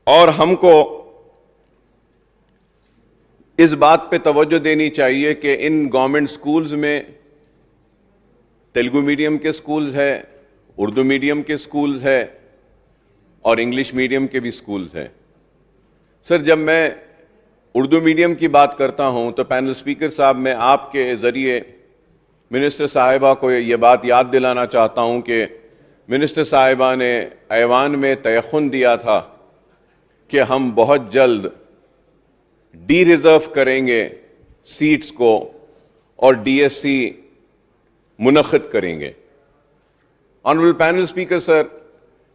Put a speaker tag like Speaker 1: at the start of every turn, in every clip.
Speaker 1: اور ہم کو اس بات پہ توجہ دینی چاہیے کہ ان گورنمنٹ سکولز میں تیلگو میڈیم کے سکولز ہے، اردو میڈیم کے سکولز ہے اور انگلش میڈیم کے بھی سکولز ہیں۔ سر، جب میں اردو میڈیم کی بات کرتا ہوں تو پینل اسپیکر صاحب، میں آپ کے ذریعے منسٹر صاحبہ کو یہ بات یاد دلانا چاہتا ہوں کہ منسٹر صاحبہ نے ایوان میں تیقن دیا تھا کہ ہم بہت جلد ڈی ریزرو کریں گے سیٹس کو اور ڈی ایس سی منعقد کریں گے۔ آنریبل پینل اسپیکر سر،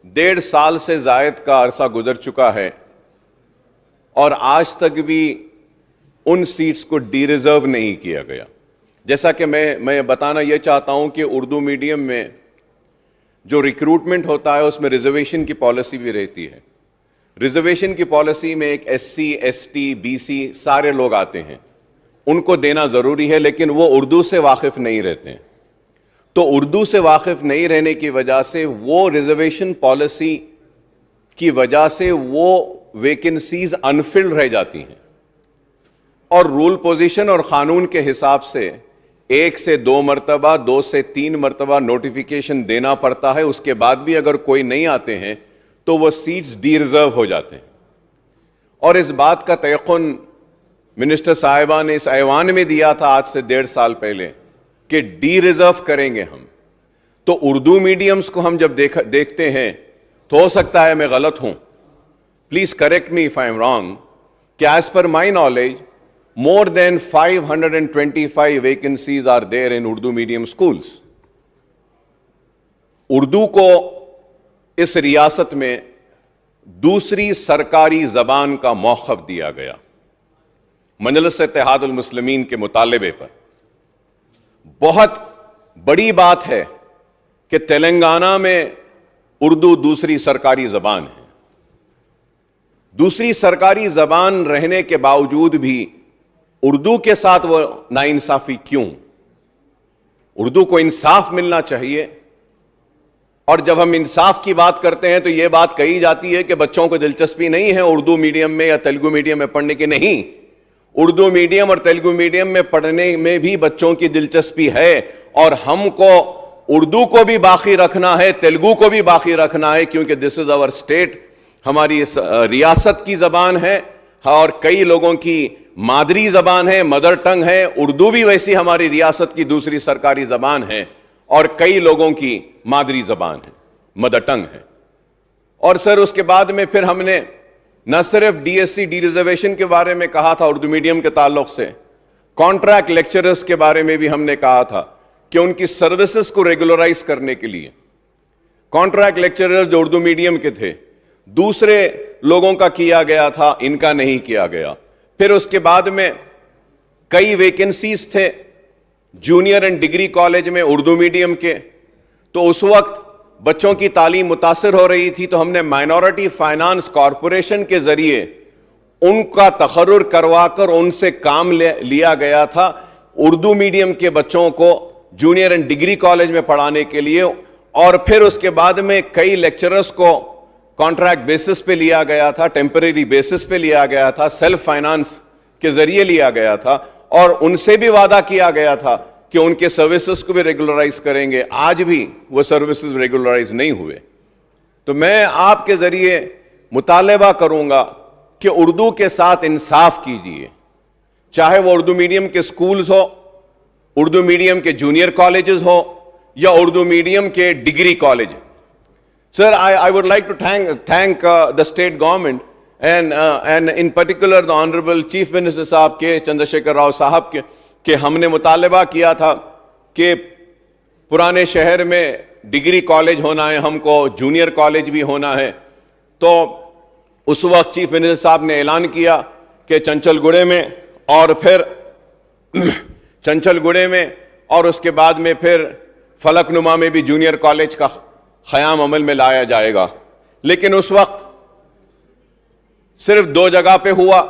Speaker 1: 1.5 سال سے زائد کا عرصہ گزر چکا ہے اور آج تک بھی ان سیٹس کو ڈی ریزرو نہیں کیا گیا۔ جیسا کہ میں بتانا یہ چاہتا ہوں کہ اردو میڈیم میں جو ریکروٹمنٹ ہوتا ہے اس میں ریزرویشن کی پالیسی بھی رہتی ہے۔ ریزرویشن کی پالیسی میں ایک S C, S T, B C سارے لوگ آتے ہیں، ان کو دینا ضروری ہے، لیکن وہ اردو سے واقف نہیں رہتے ہیں۔ تو اردو سے واقف نہیں رہنے کی وجہ سے وہ ریزرویشن پالیسی کی وجہ سے وہ ویکنسیز انفلڈ رہ جاتی ہیں، اور رول پوزیشن اور قانون کے حساب سے 1 سے 2 مرتبہ، 2 سے 3 مرتبہ نوٹیفیکیشن دینا پڑتا ہے۔ اس کے بعد بھی اگر کوئی نہیں آتے ہیں تو وہ سیٹس ڈی ریزرو ہو جاتے ہیں۔ اور اس بات کا تیقن منسٹر صاحبہ نے اس ایوان میں دیا تھا آج سے 1.5 سال پہلے کہ ڈی ریزرو کریں گے ہم۔ تو اردو میڈیمز کو ہم جب دیکھتے ہیں تو ہو سکتا ہے میں غلط ہوں، please correct me if I am wrong, کہ as per my knowledge more than 525 vacancies are there in Urdu medium schools۔ Urdu کو اس ریاست میں دوسری سرکاری زبان کا موقف دیا گیا مجلس اتحاد المسلمین کے مطالبے پر۔ بہت بڑی بات ہے کہ تلنگانہ میں اردو دوسری سرکاری زبان ہے۔ دوسری سرکاری زبان رہنے کے باوجود بھی اردو کے ساتھ وہ ناانصافی کیوں؟ اردو کو انصاف ملنا چاہیے، اور جب ہم انصاف کی بات کرتے ہیں تو یہ بات کہی جاتی ہے کہ بچوں کو دلچسپی نہیں ہے اردو میڈیم میں یا تیلگو میڈیم میں پڑھنے کی۔ نہیں، اردو میڈیم اور تیلگو میڈیم میں پڑھنے میں بھی بچوں کی دلچسپی ہے، اور ہم کو اردو کو بھی باقی رکھنا ہے، تیلگو کو بھی باقی رکھنا ہے، کیونکہ دس از آور اسٹیٹ، ہماری اس ریاست کی زبان ہے، اور کئی لوگوں کی مادری زبان ہے، مدر ٹنگ ہے۔ اردو بھی ویسی ہماری ریاست کی دوسری سرکاری زبان ہے، اور کئی لوگوں کی مادری زبان ہے، مدر ٹنگ ہے۔ اور سر، اس کے بعد میں پھر ہم نے نہ صرف D S C D reservation کے بارے میں کہا تھا اردو میڈیم کے تعلق سے، کانٹریکٹ لیکچررز کے بارے میں بھی ہم نے کہا تھا کہ ان کی سروسز کو ریگولرائز کرنے کے لیے کانٹریکٹ لیکچررز جو اردو میڈیم کے تھے، دوسرے لوگوں کا کیا گیا تھا، ان کا نہیں کیا گیا۔ پھر اس کے بعد میں کئی ویکنسیز تھے جونیئر اینڈ ڈگری کالج میں اردو میڈیم کے، تو اس وقت بچوں کی تعلیم متاثر ہو رہی تھی، تو ہم نے مائنورٹی فائنانس کارپوریشن کے ذریعے ان کا تقرر کروا کر ان سے کام لیا گیا تھا اردو میڈیم کے بچوں کو جونیئر اینڈ ڈگری کالج میں پڑھانے کے لیے۔ اور پھر اس کے بعد میں کئی لیکچررز کو کانٹریکٹ بیسس پہ لیا گیا تھا، ٹیمپریری بیسس پہ لیا گیا تھا، سیلف فائنانس کے ذریعے لیا گیا تھا، اور ان سے بھی وعدہ کیا گیا تھا کہ ان کے سروسز کو بھی ریگولرائز کریں گے۔ آج بھی وہ سروسز ریگولرائز نہیں ہوئے۔ تو میں آپ کے ذریعے مطالبہ کروں گا کہ اردو کے ساتھ انصاف کیجیے، چاہے وہ اردو میڈیم کے سکولز ہو، اردو میڈیم کے جونیئر کالجز ہو، یا اردو میڈیم کے degree college. Sir, I would like to thank the state government and in particular the Honorable Chief Minister صاحب کے چندر شیکھر راؤ صاحب کے کہ ہم نے مطالبہ کیا تھا کہ پرانے شہر میں ڈگری کالج ہونا ہے، ہم کو جونیئر کالج بھی ہونا ہے۔ تو اس وقت چیف منسٹر صاحب نے اعلان کیا کہ چنچل گڑے میں، اور پھر چنچل گڑے میں، اور اس کے بعد میں پھر فلک نما میں بھی جونیئر کالج کا قیام عمل میں لایا جائے گا۔ لیکن اس وقت صرف 2 جگہ پہ ہوا۔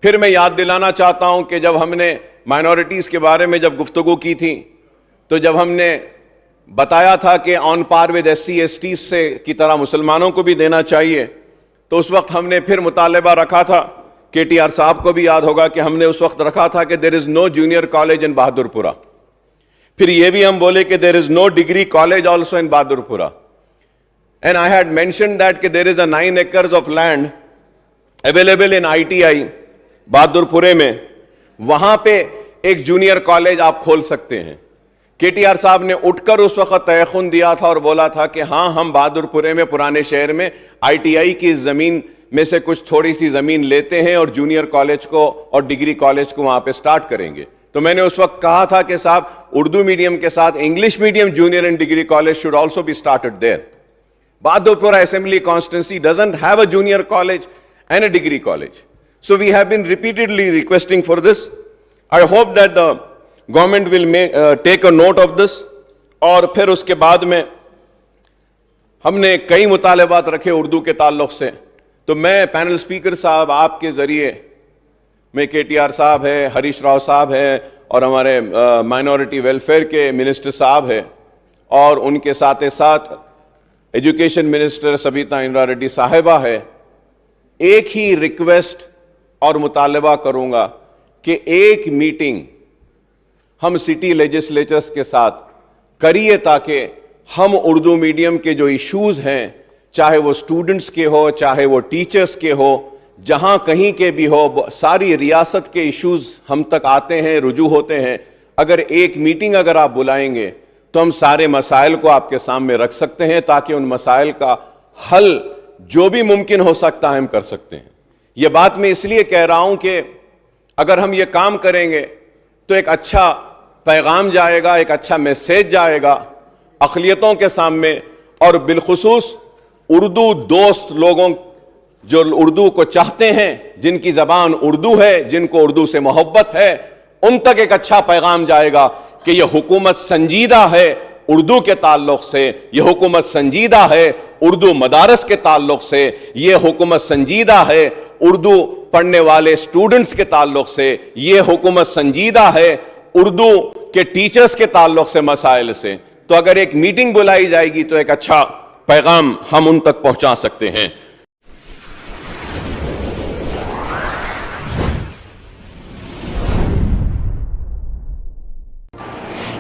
Speaker 1: پھر میں یاد دلانا چاہتا ہوں کہ جب ہم نے مائنورٹیز کے بارے میں جب گفتگو کی تھی، تو جب ہم نے بتایا تھا کہ on par with S C S T سے کی طرح مسلمانوں کو بھی دینا چاہیے، تو اس وقت ہم نے پھر مطالبہ رکھا تھا, کے ٹی آر صاحب کو بھی یاد ہوگا کہ ہم نے اس وقت رکھا تھا کہ there is know junior college ان بہادر پورہ. پھر یہ بھی ہم بولے کہ there is no degree college also in Bahadurpura. And I had mentioned that کہ there is a 9 acres of land available in ITI بہادر پورے میں, وہاں پہ ایک جونیئر کالج آپ کھول سکتے ہیں. کے ٹی آر صاحب نے اٹھ کر اس وقت تیقن دیا تھا اور بولا تھا کہ ہاں ہم بہادر پورے میں پرانے شہر میں ITI کی زمین میں سے کچھ تھوڑی سی زمین لیتے ہیں اور جونیئر کالج کو اور ڈگری کالج کو وہاں پہ سٹارٹ کریں گے. تو میں نے اس وقت کہا تھا کہ صاحب اردو میڈیم کے ساتھ English medium junior and degree college should also be started there. Bahadurpura assembly constituency doesn't have a junior college and a degree college. So we have been repeatedly requesting for this. I hope that the government will take a note of this. اور پھر اس کے بعد میں ہم نے کئی مطالبات رکھے اردو کے تعلق سے. تو میں پینل سپیکر صاحب آپ کے ذریعے میں کے ٹی آر صاحب ہے, ہریش راؤ صاحب ہے, اور ہمارے مائنورٹی ویلفیئر کے منسٹر صاحب ہے, اور ان کے ساتھ ساتھ education minister Sabitha Indira ready صاحبہ ہے, ایک ہی ریکویسٹ اور مطالبہ کروں گا کہ ایک میٹنگ ہم سٹی لیجسلیچرز کے ساتھ کریے تاکہ ہم اردو میڈیم کے جو ایشوز ہیں, چاہے وہ اسٹوڈنٹس کے ہو چاہے وہ ٹیچرز کے ہو, جہاں کہیں کے بھی ہو, ساری ریاست کے ایشوز ہم تک آتے ہیں, رجوع ہوتے ہیں. اگر ایک میٹنگ اگر آپ بلائیں گے تو ہم سارے مسائل کو آپ کے سامنے رکھ سکتے ہیں تاکہ ان مسائل کا حل جو بھی ممکن ہو سکتا ہے ہم کر سکتے ہیں. یہ بات میں اس لیے کہہ رہا ہوں کہ اگر ہم یہ کام کریں گے تو ایک اچھا پیغام جائے گا, ایک اچھا میسیج جائے گا اقلیتوں کے سامنے, اور بالخصوص اردو دوست لوگوں جو اردو کو چاہتے ہیں, جن کی زبان اردو ہے, جن کو اردو سے محبت ہے, ان تک ایک اچھا پیغام جائے گا کہ یہ حکومت سنجیدہ ہے اردو کے تعلق سے, یہ حکومت سنجیدہ ہے اردو مدارس کے تعلق سے, یہ حکومت سنجیدہ ہے اردو پڑھنے والے اسٹوڈنٹس کے تعلق سے, یہ حکومت سنجیدہ ہے اردو کے ٹیچرز کے تعلق سے, مسائل سے. تو اگر ایک میٹنگ بلائی جائے گی تو ایک اچھا پیغام ہم ان تک پہنچا سکتے ہیں.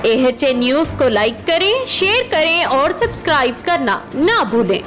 Speaker 2: AHA نیوز کو لائک کریں, شیئر کریں اور سبسکرائب کرنا نہ بھولیں.